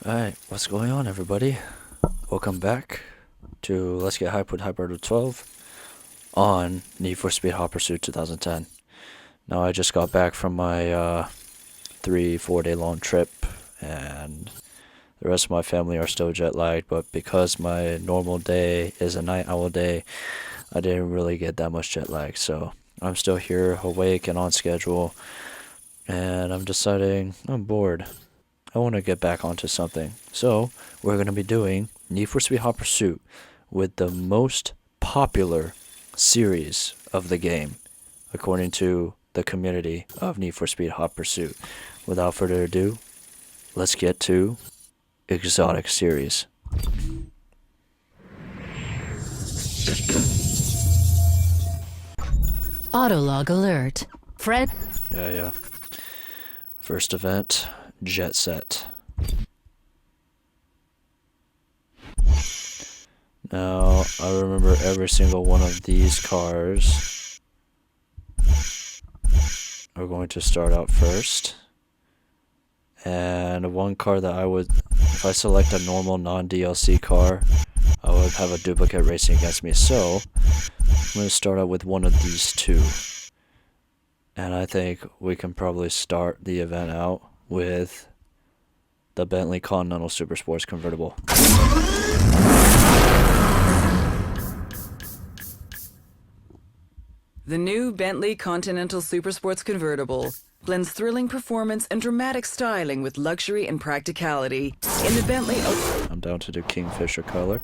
Alright, what's going on, everybody? Welcome back to Let's Get Hype with Hyper 12 on Need for Speed Hot Pursuit 2010. Now, I just got back from my 3-4 day long trip, and the rest of my family are still jet lagged, but because my normal day is a night owl day, I didn't really get that much jet lag, so I'm still here, awake and on schedule, and I'm deciding I'm bored. I want to get back onto something. So, we're going to be doing Need for Speed Hot Pursuit with the most popular series of the game, according to the community of Need for Speed Hot Pursuit. Without further ado, let's get to Exotic Series. Autolog alert. Fred. Yeah. First event. Jet Set. Now, I remember every single one of these cars are going to start out first. And one car that I would, if I select a normal non-DLC car, I would have a duplicate racing against me. So, I'm going to start out with one of these two. And I think we can probably start the event out with the Bentley Continental Super Sports convertible. The new Bentley Continental Super Sports convertible blends thrilling performance and dramatic styling with luxury and practicality. In the Bentley... I'm down to do Kingfisher color.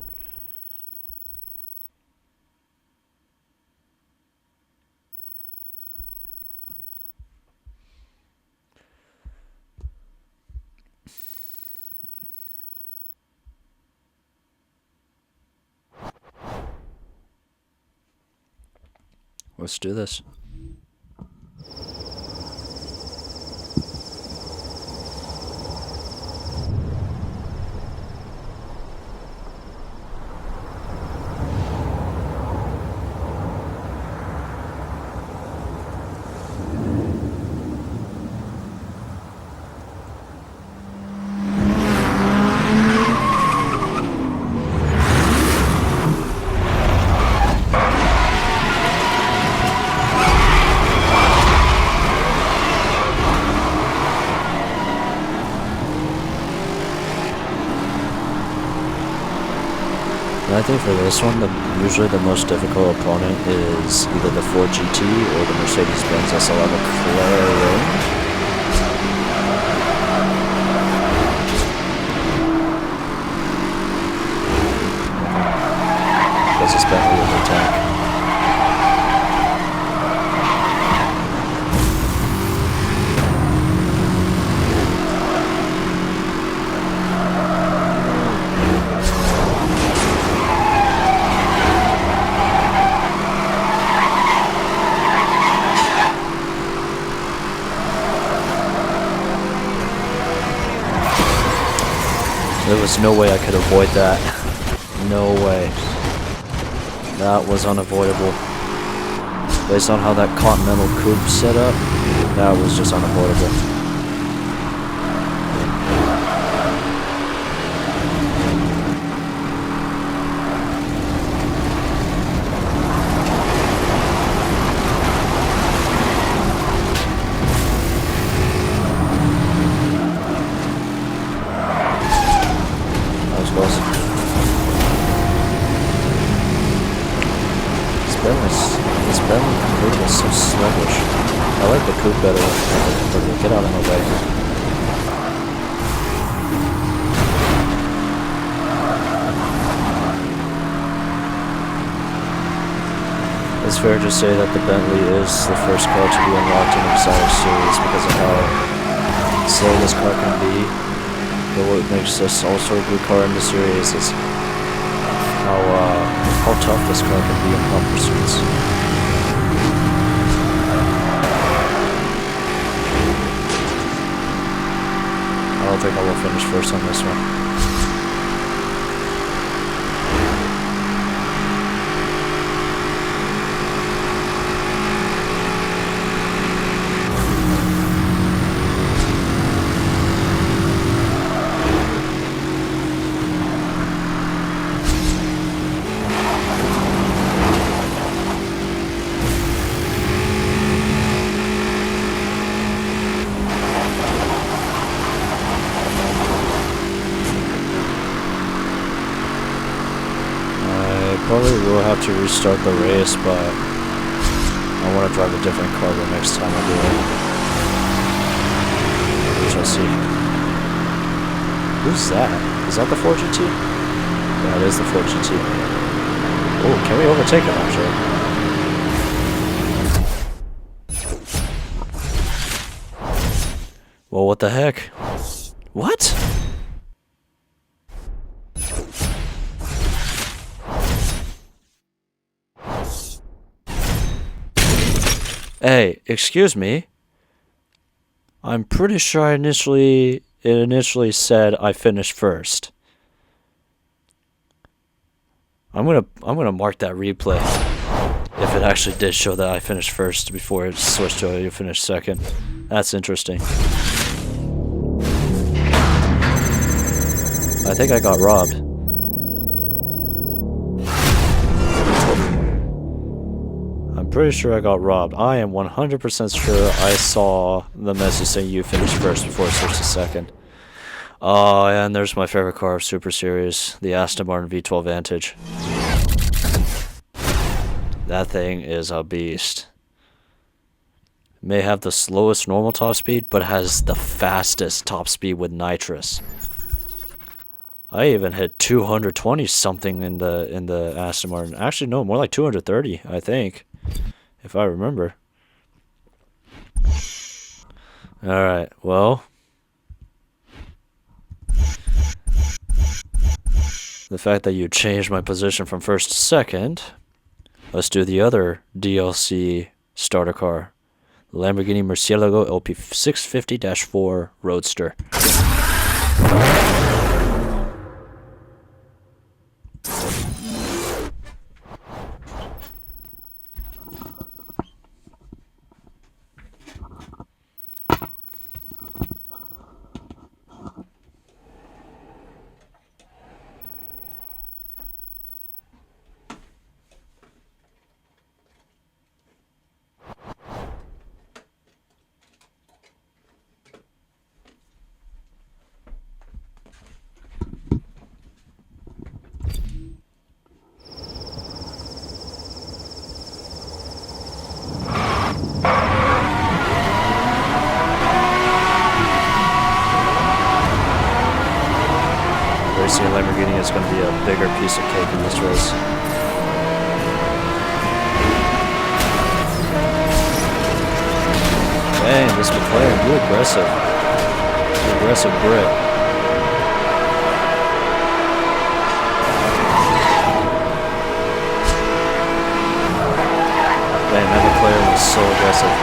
Let's do this. And I think for this one, usually the most difficult opponent is either the Ford GT or the Mercedes-Benz SLR McLaren. Because it's Bentley with the tank. There was no way I could avoid that. No way. That was unavoidable. Based on how that Continental Coupe set up, that was just unavoidable. This Bentley convertible is so sluggish. I like the coupe better than the convertible. Get out of my way. This fair to say that the Bentley is the first car to be unlocked in the Exotic Series because of how slow this car can be. But what makes this also a good car in the series is how tough this car can be in hot pursuits. I don't think I will finish first on this one. Probably will have to restart the race, but I want to drive a different car the next time I do it. We shall see. Who's that? Is that the 4GT? Yeah, it is the 4GT. Oh, can we overtake him actually? Well, what the heck? What? Hey, excuse me. I'm pretty sure it initially said I finished first. I'm gonna mark that replay if it actually did show that I finished first before it switched to you finished second. That's interesting. I think I got robbed. I'm pretty sure I got robbed. I am 100% sure I saw the message saying you finished first before it switched to second. Oh, and there's my favorite car of Super Series, the Aston Martin V12 Vantage. That thing is a beast. May have the slowest normal top speed, but has the fastest top speed with nitrous. I even hit 220 something in the Aston Martin. Actually, no, more like 230, I think. If I remember. Alright, well. The fact that you changed my position from first to second. Let's do the other DLC starter car. Lamborghini Murcielago LP650-4 Roadster. Racing a Lamborghini is going to be a bigger piece of cake in this race. Dang, this McLaren, you aggressive. You aggressive Brit. Dang, that McLaren was so aggressive.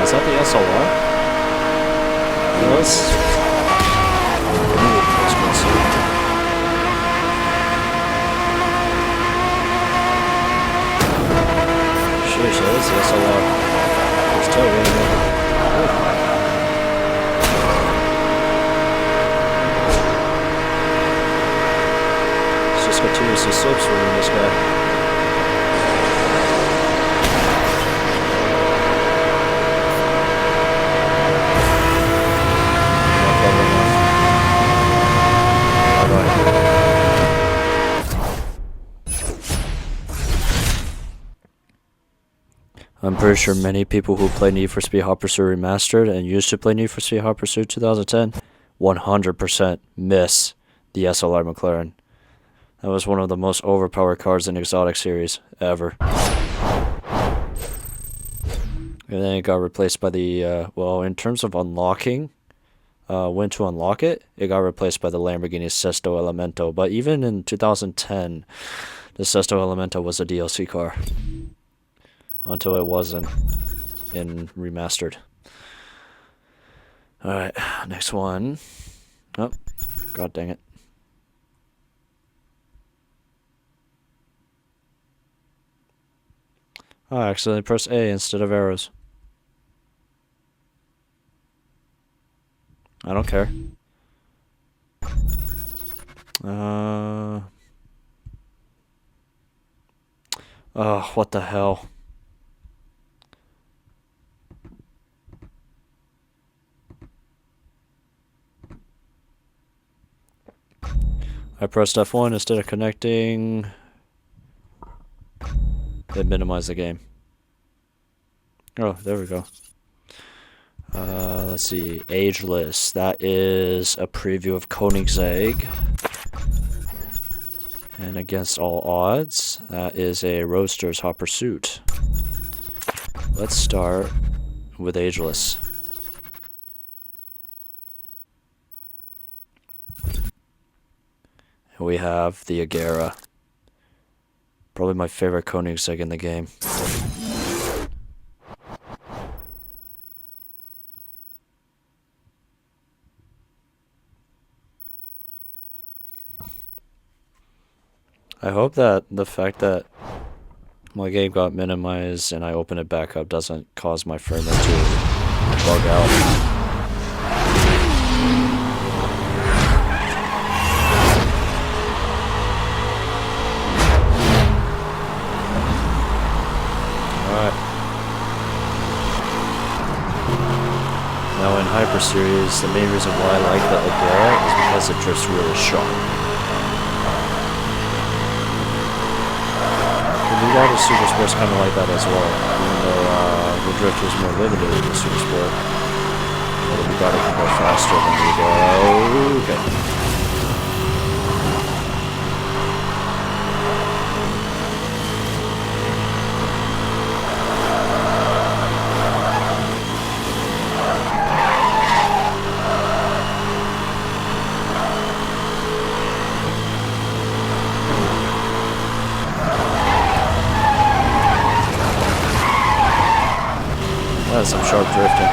Is that the SLR? Let's go see. Sheesh, that is the SLR. There's tailgating over. Let's just continuously slipstreaming this guy. I'm pretty sure many people who play Need for Speed Hot Pursuit Remastered and used to play Need for Speed Hot Pursuit 2010 100% miss the SLR McLaren. That was one of the most overpowered cars in the Exotic series ever. And then it got replaced by the, well, in terms of unlocking, when to unlock it, it got replaced by the Lamborghini Sesto Elemento. But even in 2010, the Sesto Elemento was a DLC car. Until it wasn't in Remastered. Alright, next one. Oh, god dang it. Oh, I accidentally pressed A instead of arrows. I don't care. Oh, what the hell? I pressed F1 instead of connecting. It minimized the game. Oh, there we go. Let's see. Ageless. That is a preview of Koenigsegg. And against all odds, that is a Roadster's Hot Pursuit. Let's start with Ageless. We have the Agera. Probably my favorite Koenigsegg in the game. I hope that the fact that my game got minimized and I open it back up doesn't cause my frame rate to bug out. Now in Hyper Series, the main reason why I like the Agera is because it drifts really sharp. The new Auto Super Sport's kind of like that as well, even though the drift was more limited in the Super Sport. But the Bugatti can go faster than the Agera. Okay. That's some sharp drifting.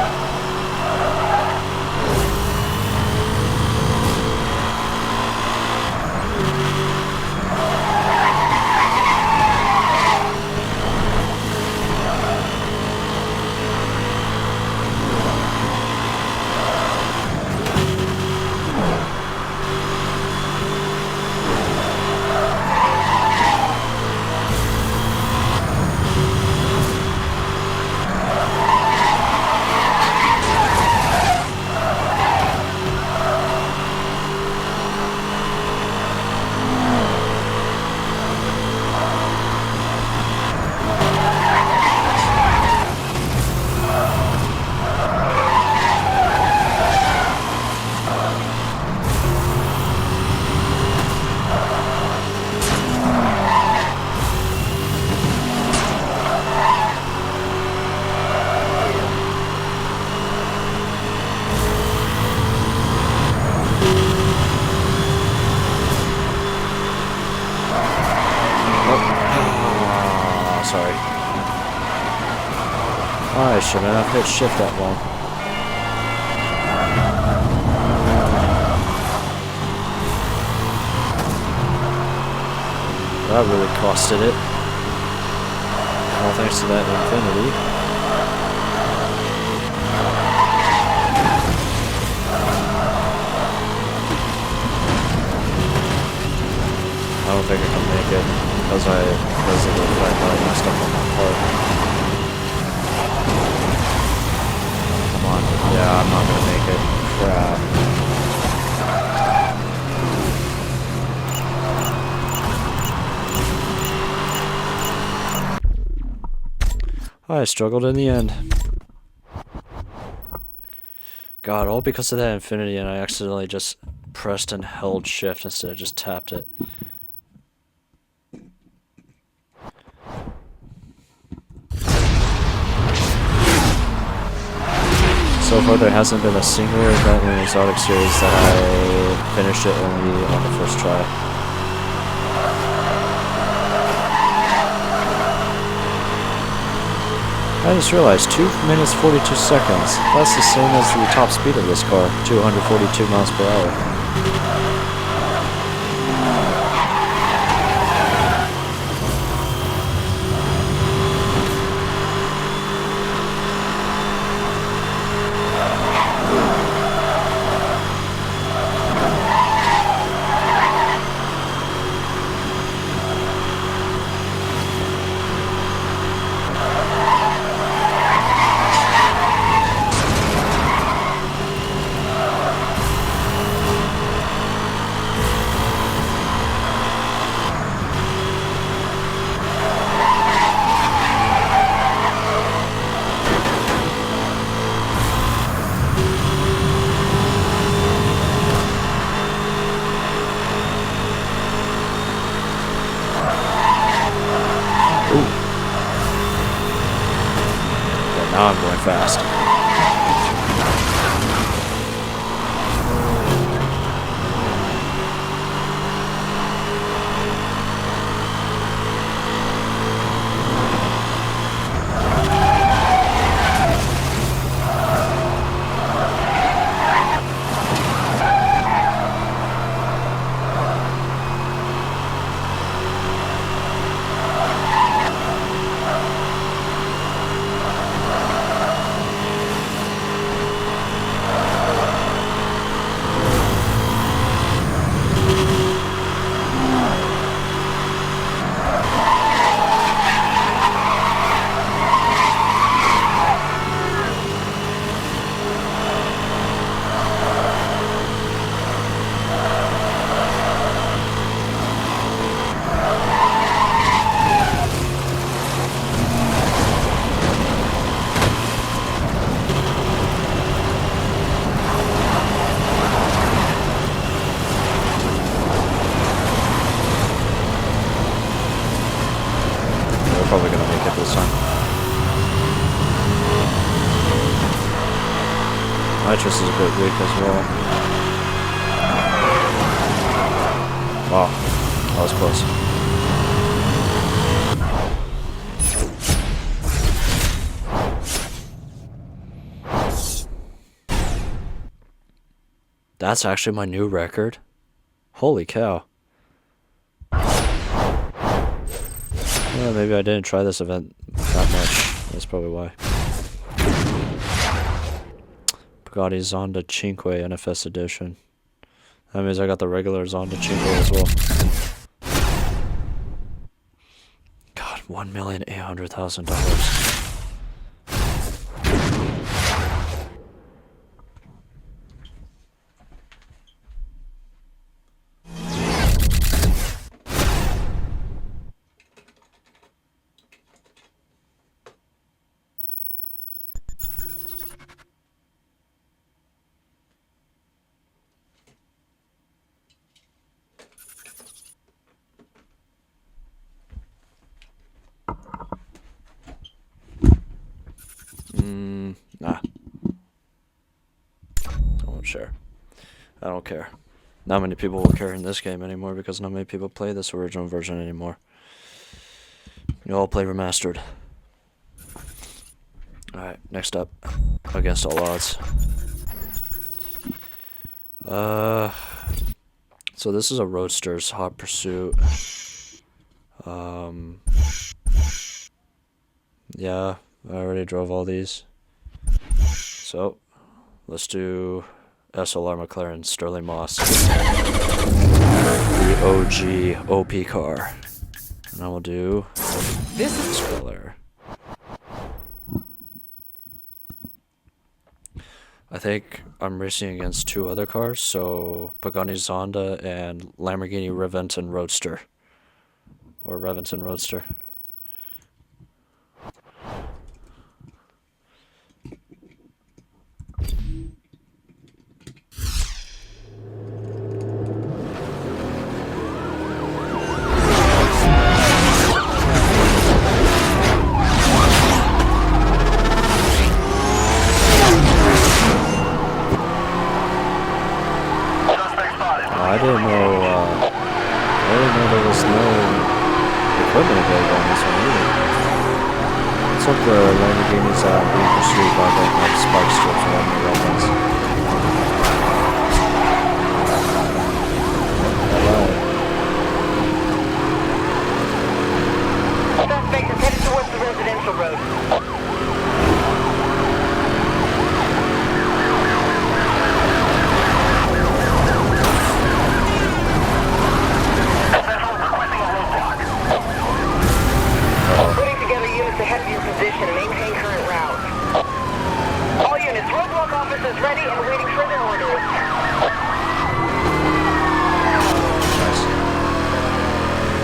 Sorry. I shouldn't have hit shift that long. That really costed it. All thanks to that infinity. I don't think I can make it because of the fact that I messed up on my part. Come on. Yeah, I'm not gonna make it. Crap. I struggled in the end. God, all because of that infinity, and I accidentally just pressed and held shift instead of just tapped it. So far, there hasn't been a single event in the Exotic series that I finished it only on the first try. I just realized 2 minutes 42 seconds. That's the same as the top speed of this car, 242 miles per hour. Now I'm going fast. Probably gonna make it this time. Nitrous is a bit weak as well. Wow, that was close. That's actually my new record. Holy cow. Yeah, maybe I didn't try this event that much. That's probably why. Bugatti Zonda Cinque NFS edition. That means I got the regular Zonda Cinque as well. God, $1,800,000. Nah. I won't share. I don't care. Not many people will care in this game anymore because not many people play this original version anymore. You all play remastered. Alright, next up. Against all odds. So this is a Roadster's Hot Pursuit. Yeah, I already drove all these. So, let's do SLR McLaren Sterling Moss. The OG OP car. And I will do This is Speller. I think I'm racing against two other cars, so Pagani Zonda and Lamborghini Reventon Roadster. Or Reventon Roadster. I didn't know there was no equipment available on this one either. Let's hope the Lamborghinis being pursued by don't have spike strips around the weapons. Suspect is headed towards the residential road. Putting together units ahead of your position. Maintain current route. All units, roadblock officers ready and waiting further orders.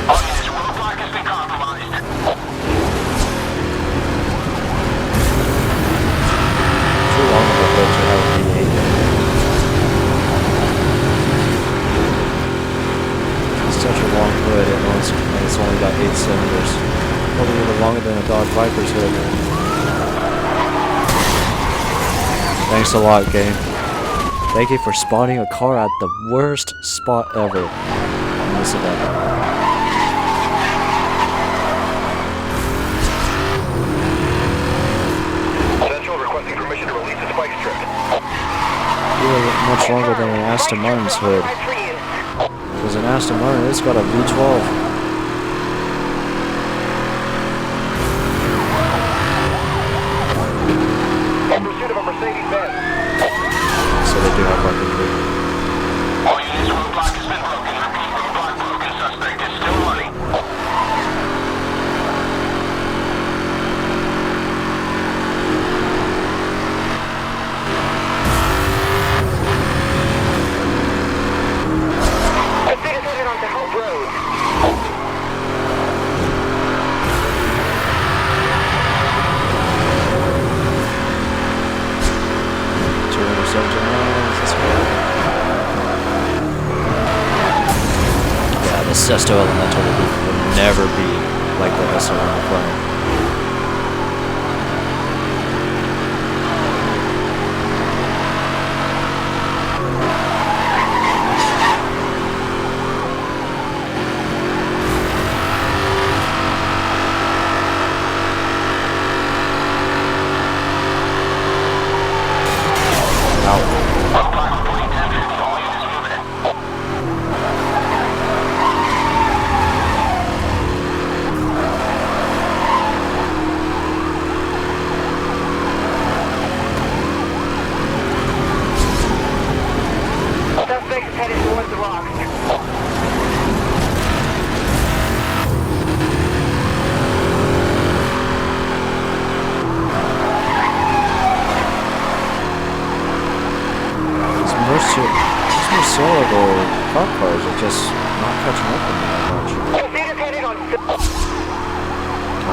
All units, roadblock has been compromised. Too long of a hood to have a V8. It's such a long hood, and it's only got 8 cylinders. Probably even longer than a Dodge Viper's hood. Thanks a lot, game. Thank you for spawning a car at the worst spot ever in this event. Central requesting permission to release a spike strip. You were much longer than an Aston Martin's hood. Because an Aston Martin, it's got a V12. In pursuit of a Mercedes-Benz. So they do have weaponry. All units, roadblock has been broken. Repeat, roadblock broken. Suspect is still running. Pursuit is headed onto Hope Road. 270 miles, let's go. Yeah, the Sesto Elemental would never be like the SLR McLaren. Suspect is headed towards the rocks. These Murcielago cop cars are just not catching up with me that much. Pursuit is headed on.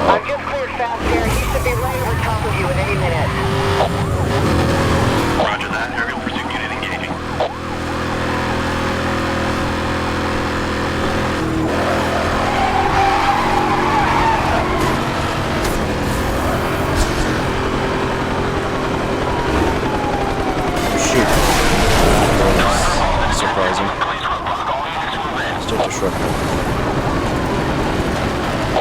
I've just cleared fast here. He should be right over top of you in any minute. Roger that. Aerial pursuit unit engaging. Shoot. Surprising. Let's take the shortcut.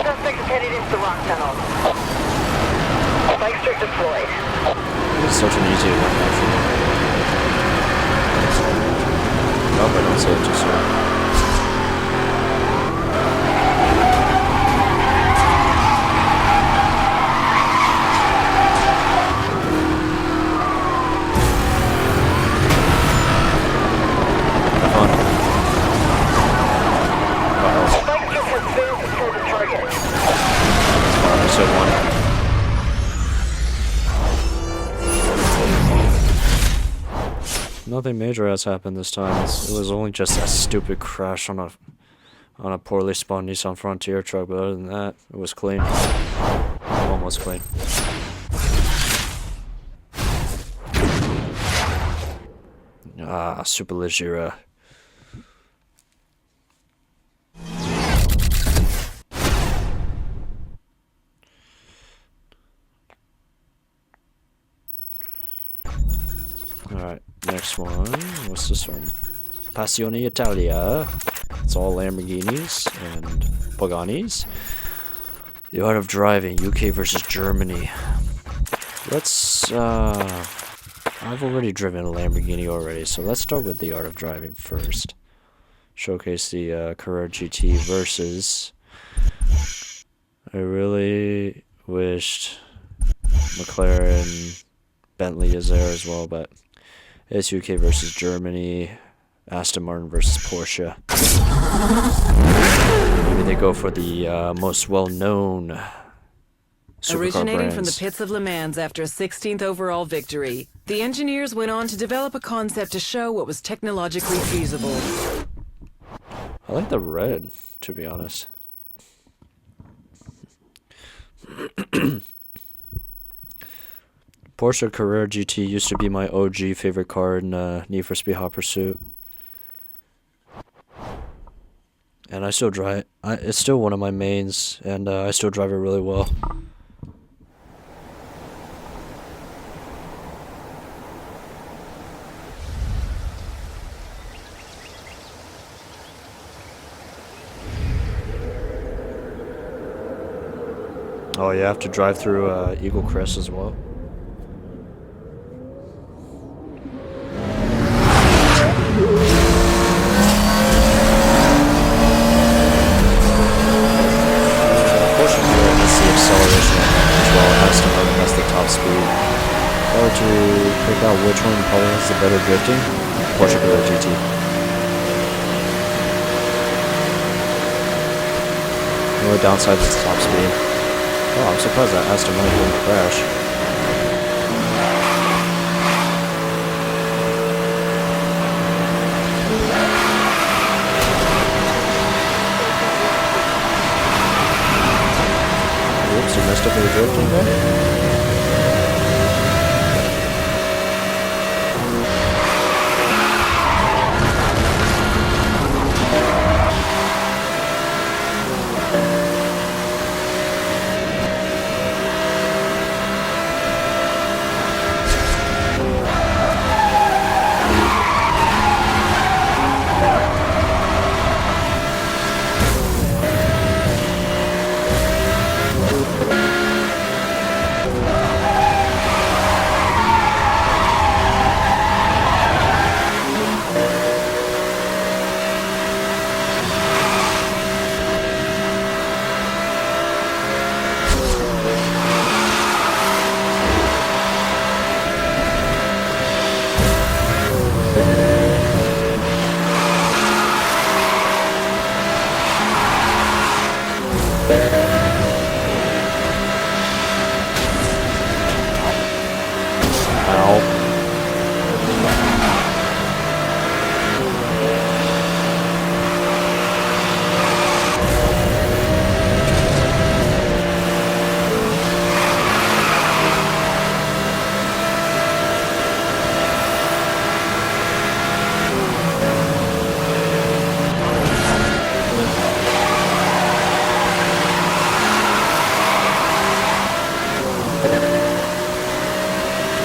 Suspect is headed into the rock tunnel. Spike strip deployed. It's such an easy one, actually. I hope I don't say it too soon. Spike strip has failed to kill the target. Episode 1. Nothing major has happened this time. It was only just a stupid crash on a poorly spawned Nissan Frontier truck, but other than that, it was clean. Almost clean. Ah, Super Leggera. Alright, next one. What's this one? Passione Italia. It's all Lamborghinis and Paganis. The Art of Driving, UK versus Germany. Let's, I've already driven a Lamborghini already, so let's start with the Art of Driving first. Showcase the Carrera GT versus... I really wished McLaren Bentley is there as well, but it's UK versus Germany, Aston Martin versus Porsche. Maybe they go for the most well-known supercar Originating brands. from the pits of Le Mans after a 16th overall victory, the engineers went on to develop a concept to show what was technologically feasible. I like the red, to be honest. Porsche Carrera GT used to be my OG favorite car in Need for Speed Hot Pursuit. And I still drive it. It's still one of my mains, and I still drive it really well. Oh, you have to drive through Eagle Crest as well. To pick out which one probably has the better drifting, Porsche Carrera GT. The only downside is top speed. Oh, I'm surprised that Aston Martin didn't crash. Whoops, I messed up the drifting there.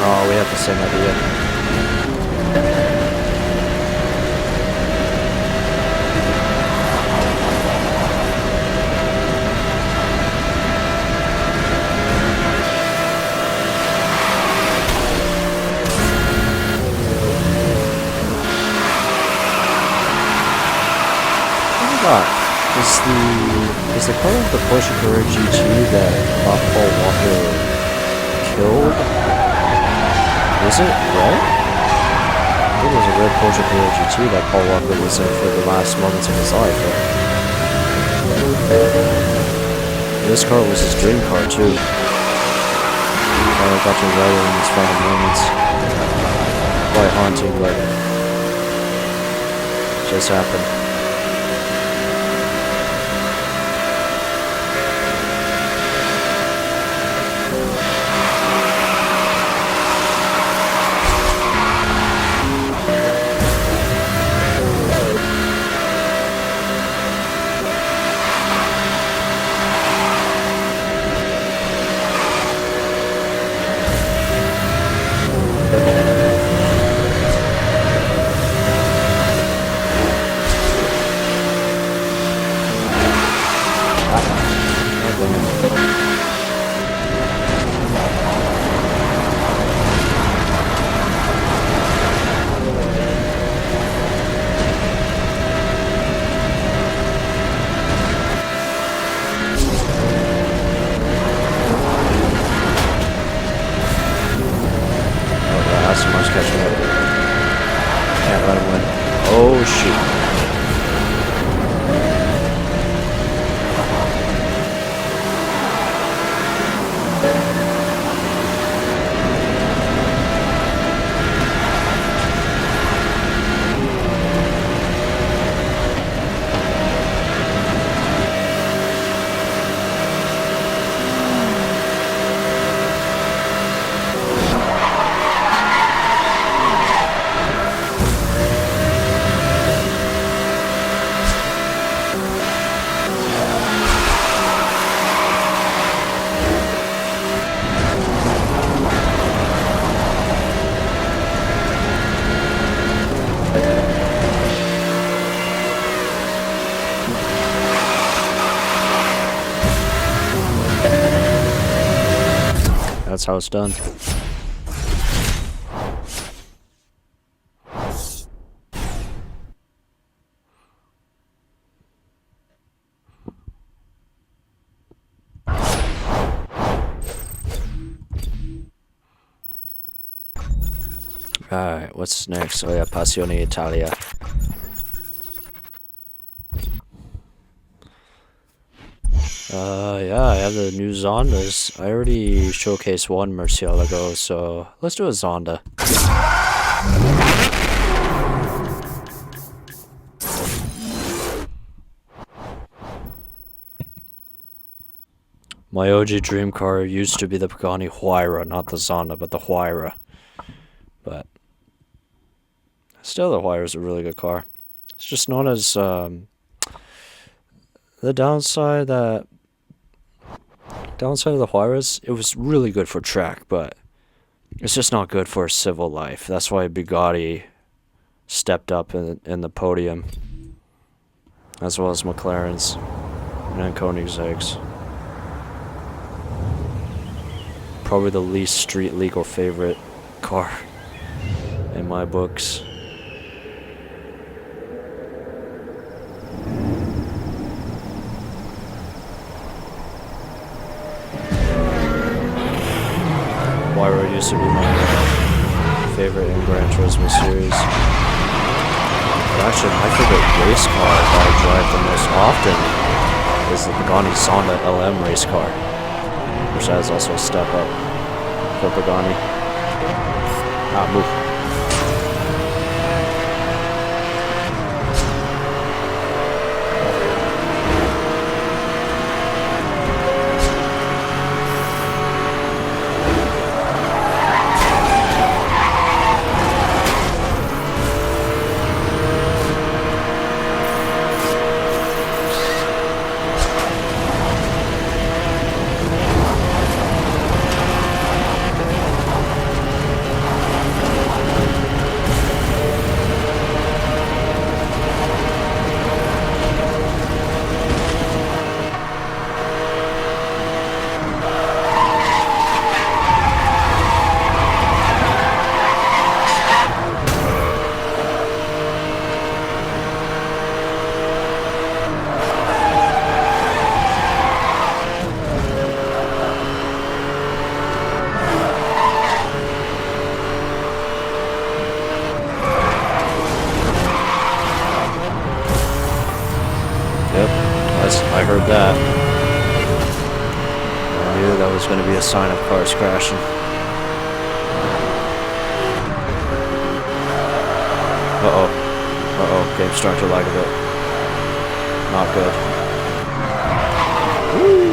Oh, we have the same idea. is the color of the Porsche Carrera GT that Paul Walker killed? Was it red? I think it was a red Porsche Carrera GT that Paul Walker was in for the last moments of his life. This car was his dream car too. I got to ride it in these final moments. Quite haunting, but it just happened. Catching up. Can't let him win. Oh shoot. That's how it's done. Alright, what's next? Oh yeah, Passione Italia. Yeah, I have the new Zondas. I already showcased one Murcielago, so let's do a Zonda. My OG dream car used to be the Pagani Huayra, not the Zonda, but the Huayra. But still, the Huayra is a really good car. It's just known as the downside of the Huayras, it was really good for track, but it's just not good for civil life. That's why Bugatti stepped up in the podium, as well as McLaren's and Koenigsegg's. Probably the least street legal favorite car in my books. Huayra used to be my favorite in Gran Turismo series. But actually, my favorite race car that I drive the most often is the Pagani Zonda LM race car, which has also a step up for Pagani. Move. was. I heard that. I knew that was going to be a sign of cars crashing. Uh-oh. Uh-oh. Game's starting to lag a bit. Not good. Woo!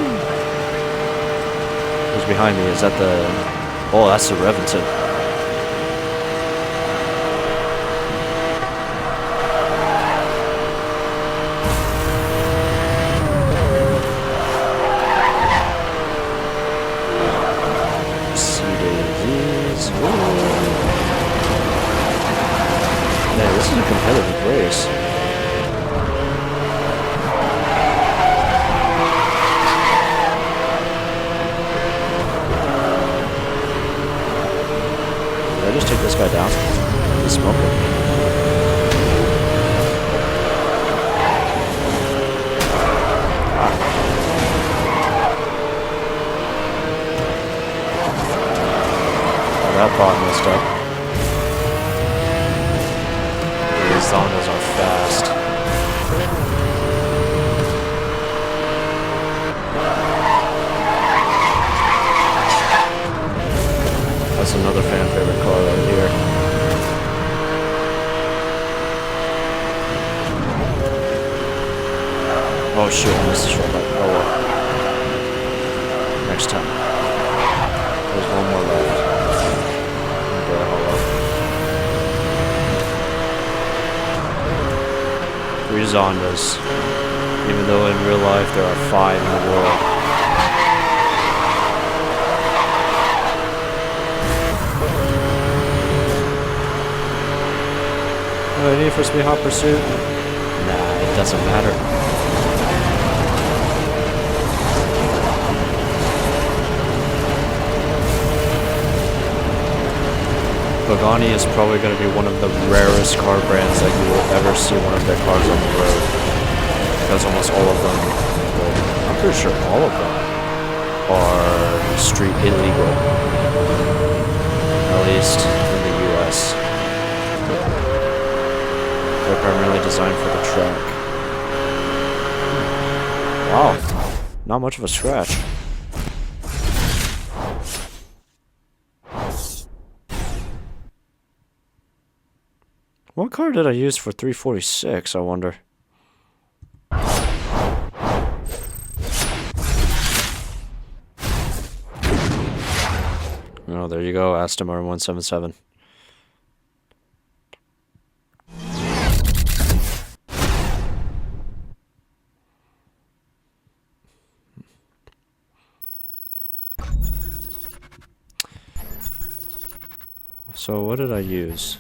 Who's behind me? Is that the... Oh, that's the Reventon. Man, this is a competitive race. Did I just take this guy down? He's smoking. That bot messed up. These Zondas are fast. That's another fan favorite car right here. Oh shoot, I missed the short light. Oh well. Next time. There's one more left. Three Zondas, even though in real life there are 5 in the world. Need for Speed Hot Pursuit? Nah, it doesn't matter. Pagani is probably going to be one of the rarest car brands that you will ever see one of their cars on the road. Because almost all of them, well, I'm pretty sure all of them, are street illegal. At least in the US. They're primarily designed for the track. Wow, not much of a scratch. What car did I use for 346, I wonder? Oh, there you go, Aston Martin 177. So what did I use?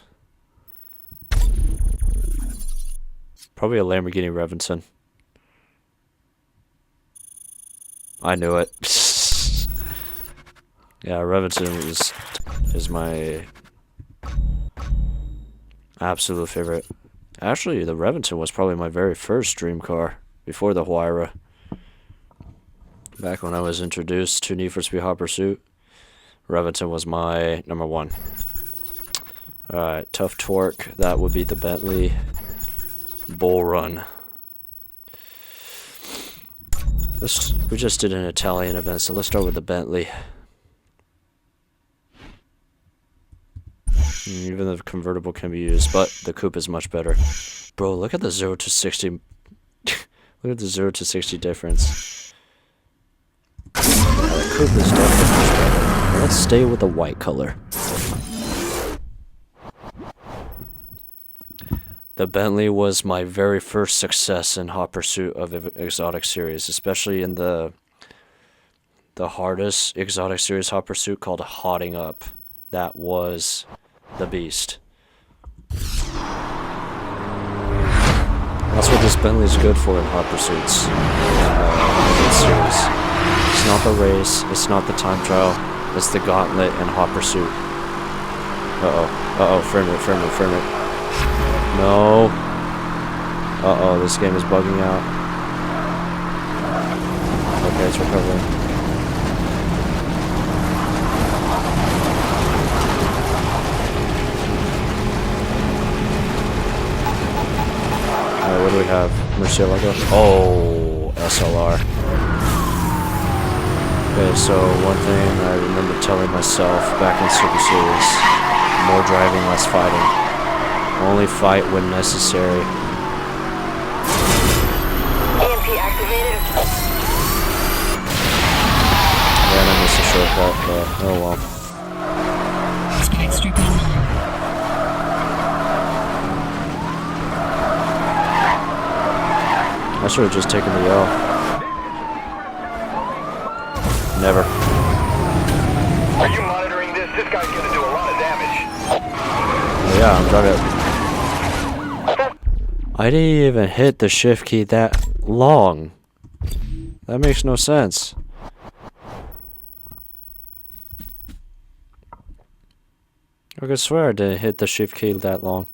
Probably a Lamborghini Reventon. I knew it. Yeah, Reventon is my absolute favorite. Actually, the Reventon was probably my very first dream car before the Huayra. Back when I was introduced to Need for Speed Hot Pursuit, Reventon was my number 1. Alright, tough torque. That would be the Bentley Bull Run. We just did an Italian event, so let's start with the Bentley. Even the convertible can be used, but the coupe is much better. Bro, look at the 0 to 60. Look at the 0 to 60 difference. Yeah, the coupe is definitely much better. Let's stay with the white color. The Bentley was my very first success in Hot Pursuit of Exotic Series, especially in the hardest Exotic Series Hot Pursuit called Hotting Up. That was the beast. That's what this Bentley is good for in Hot Pursuits series. It's not the race, it's not the time trial, it's the gauntlet and Hot Pursuit. Frame it. No. Uh-oh, this game is bugging out. Okay, it's recovering. Alright, what do we have? Murcielago? Oh, SLR. Okay, so one thing I remember telling myself back in Super Series, more driving, less fighting. Only fight when necessary. EMP activated. And I missed a shortcut, but oh well. Spike strip online. I should have just taken the L. Never. Are you monitoring this? This guy's gonna do a lot of damage. Yeah, I'm driving. I didn't even hit the shift key that long. That makes no sense. I could swear I didn't hit the shift key that long.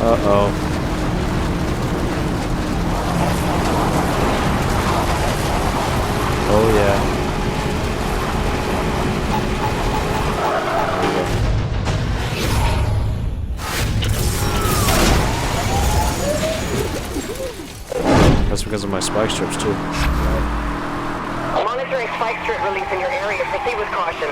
Uh-oh. Oh yeah. That's because of my spike strips too. Monitoring spike strip release in your area. Proceed with caution.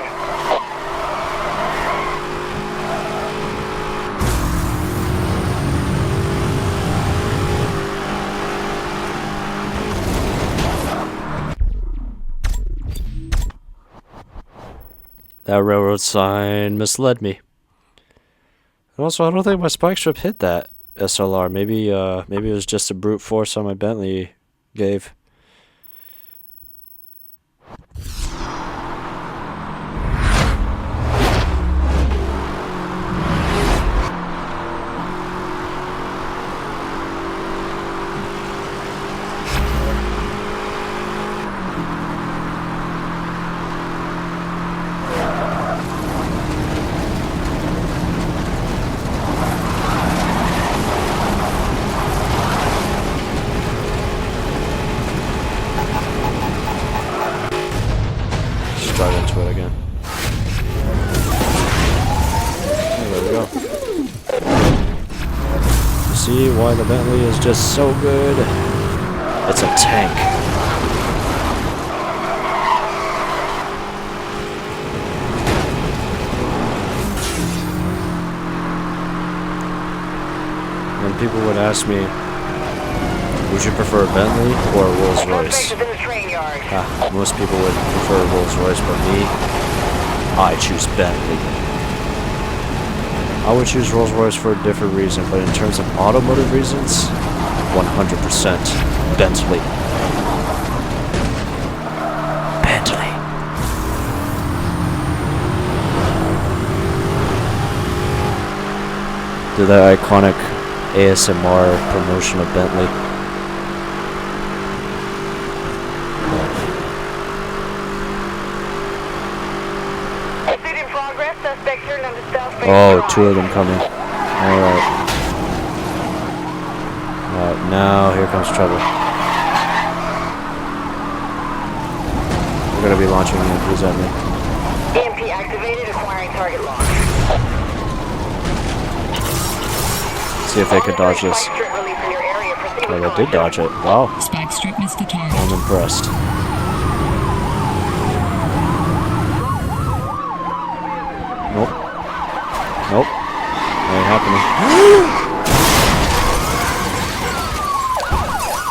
That railroad sign misled me. And also, I don't think my spike strip hit that SLR. Maybe it was just a brute force on my Bentley gave. Drive into it again. Oh, there we go. You see why the Bentley is just so good? It's a tank. When people would ask me, would you prefer a Bentley or a Rolls Royce? Suspect is in the train yard. Most people would prefer Rolls Royce, but me, I choose Bentley. I would choose Rolls Royce for a different reason, but in terms of automotive reasons, 100% Bentley. Bentley. Do that iconic ASMR promotion of Bentley. Oh, two of them coming. Alright. Alright, now here comes trouble. We're gonna be launching EMPs at me. EMP activated, acquiring target lock. See if they could dodge this. Oh, they did dodge it. Wow. Spike strip missed the target. I'm impressed. Nope. Nope. Ain't happening.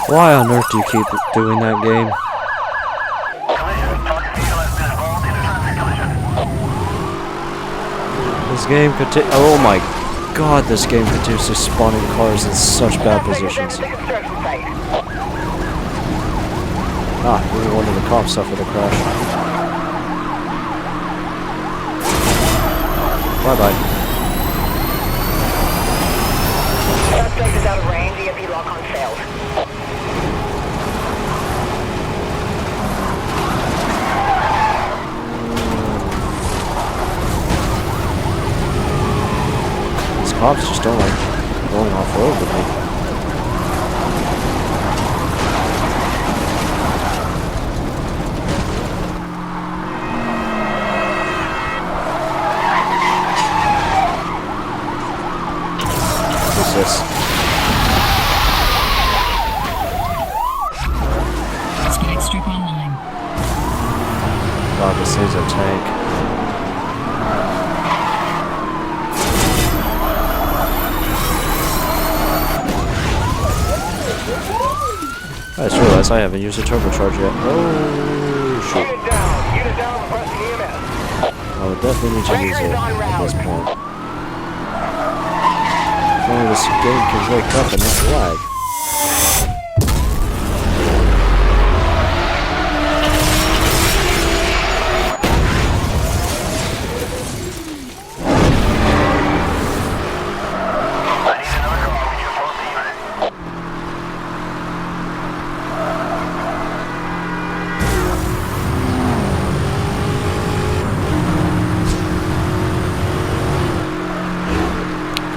Why on earth do you keep doing that game? This game oh my god, this game continues to spawn in cars in such bad positions. Ah, even one of the cops suffered a crash. Bye-bye. Suspect is out of range. EMP lock on failed. cops just don't like going off road with me. What's this? Spike strip online. Wow, this is a tank. I just realized I haven't used a turbocharger yet. Oh, shit. Unit down, requesting EMS. I would definitely need to use it at this point. If only this game can wake up and not lag.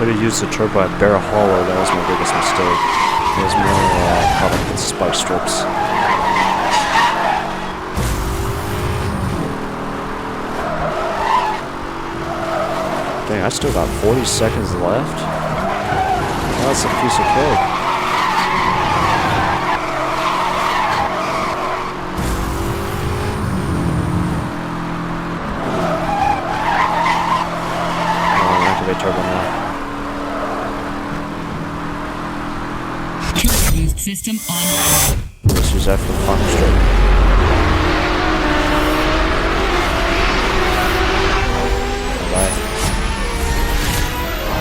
Could have used the turbo at Bear Hollow, that was my biggest mistake. It was more caught up with spike strips. Dang, I still got 40 seconds left? That's a piece of cake. Oh, activate turbo now. Boost system online. Let's use that for the final straight. Bye.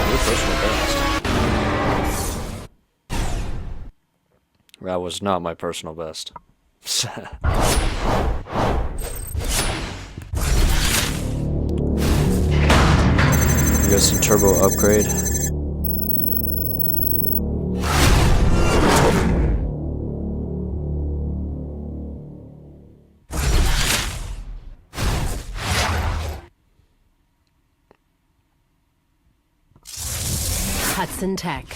Your personal best. That was not my personal best. You got some turbo upgrade. Hudson Tech.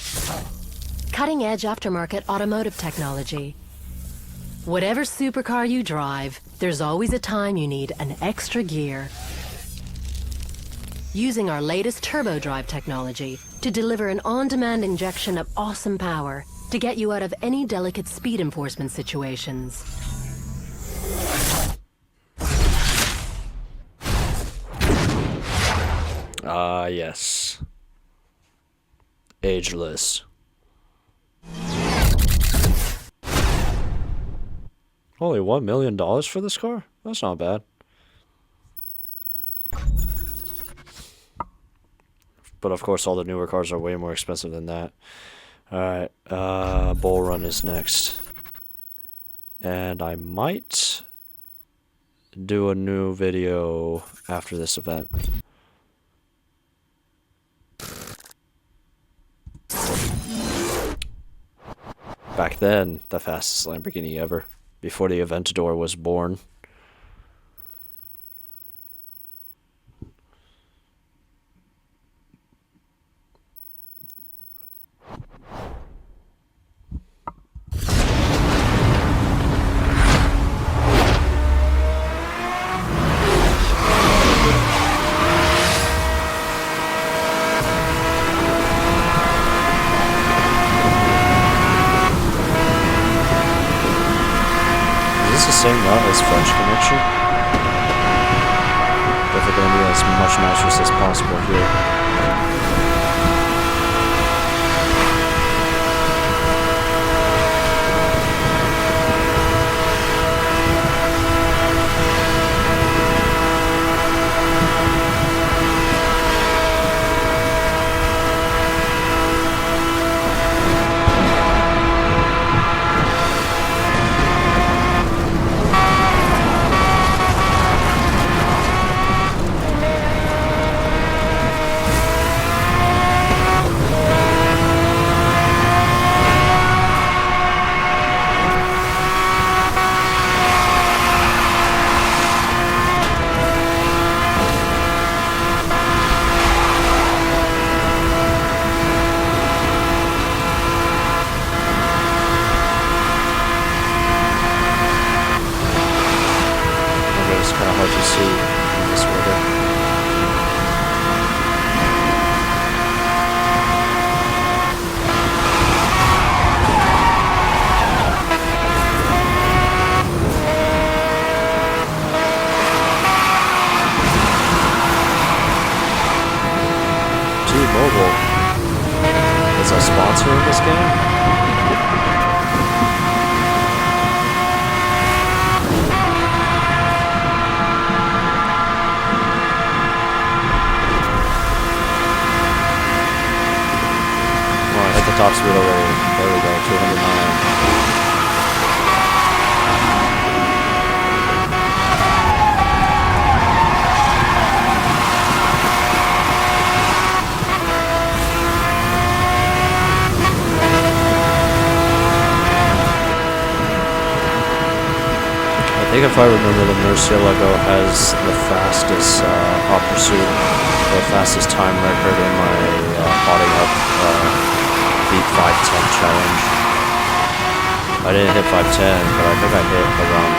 Cutting-edge aftermarket automotive technology. Whatever supercar you drive, there's always a time you need an extra gear. Using our latest turbo drive technology to deliver an on-demand injection of awesome power to get you out of any delicate speed enforcement situations. Ah, yes. Ageless. Only $1 million for this car? That's not bad. But of course, all the newer cars are way more expensive than that. Alright, Bull Run is next. And I might do a new video after this event. Back then, the fastest Lamborghini ever, before the Aventador was born. Same route as French Connection. But they're going to be as much nitrous as possible here. disorder. T-Mobile is a sponsor of this game. Hit the top speed already. There we go, 209. I think if I remember, the Murcielago has the fastest hot pursuit, or fastest time record in my hotting up beat 510 challenge. I didn't hit 510, but I think I hit around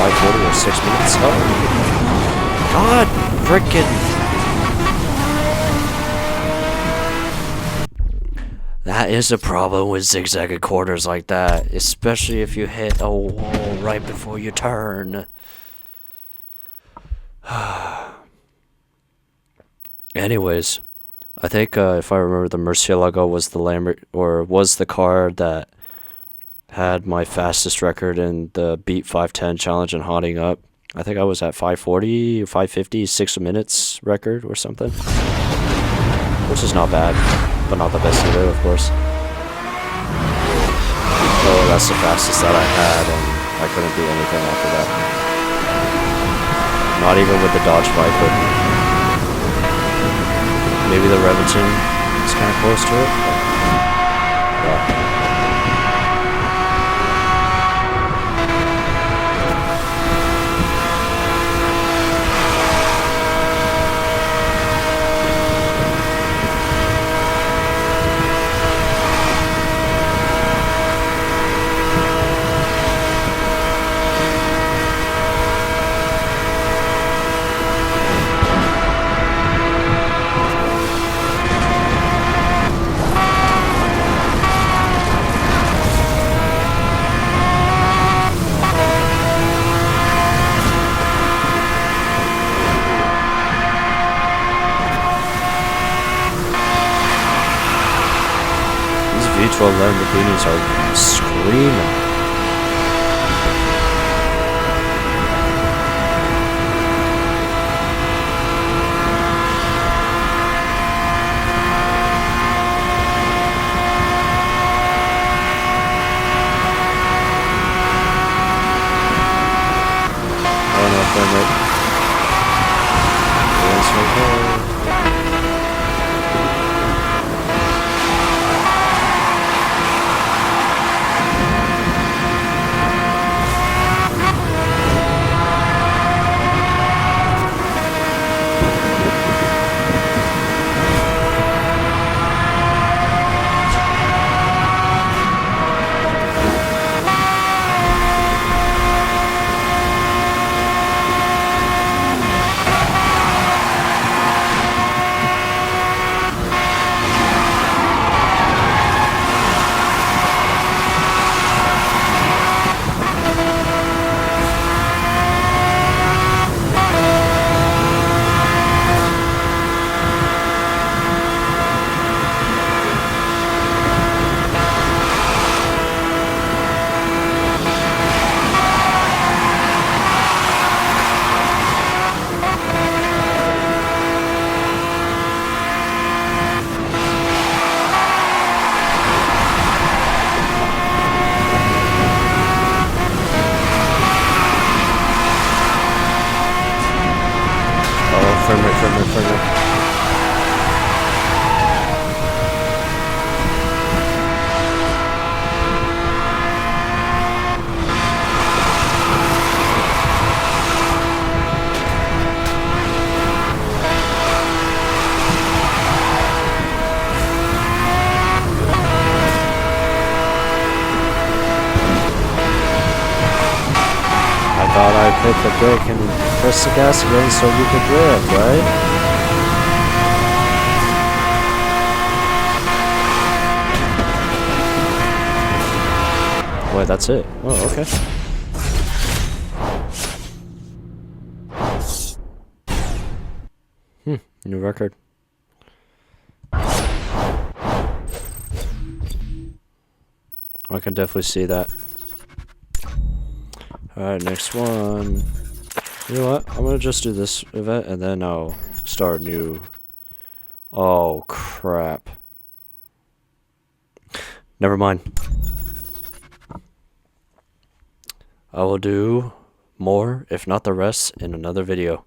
540 or 6 minutes. Oh, God, frickin'. That is a problem with zigzagging corners like that, especially if you hit a wall right before you turn. Anyways, I think if I remember, the Murcielago was the car that had my fastest record in the Beat 510 challenge and hotting up. I think I was at 540 or 550, 6 minutes record or something, which is not bad, but not the best either, of course. So that's the fastest that I had, and I couldn't do anything after that. Not even with the Dodge Viper. Maybe the Remington is kind of close to it. But yeah. V12 Lamborghinis are screaming. I don't know if they're right. Further. I thought I hit the brake and press the gas again so you can drift, right? Wait, that's it. Oh, okay. New record. I can definitely see that. Alright, next one. You know what? I'm gonna just do this event and then I'll start new. Oh, crap. Never mind. I will do more, if not the rest, in another video.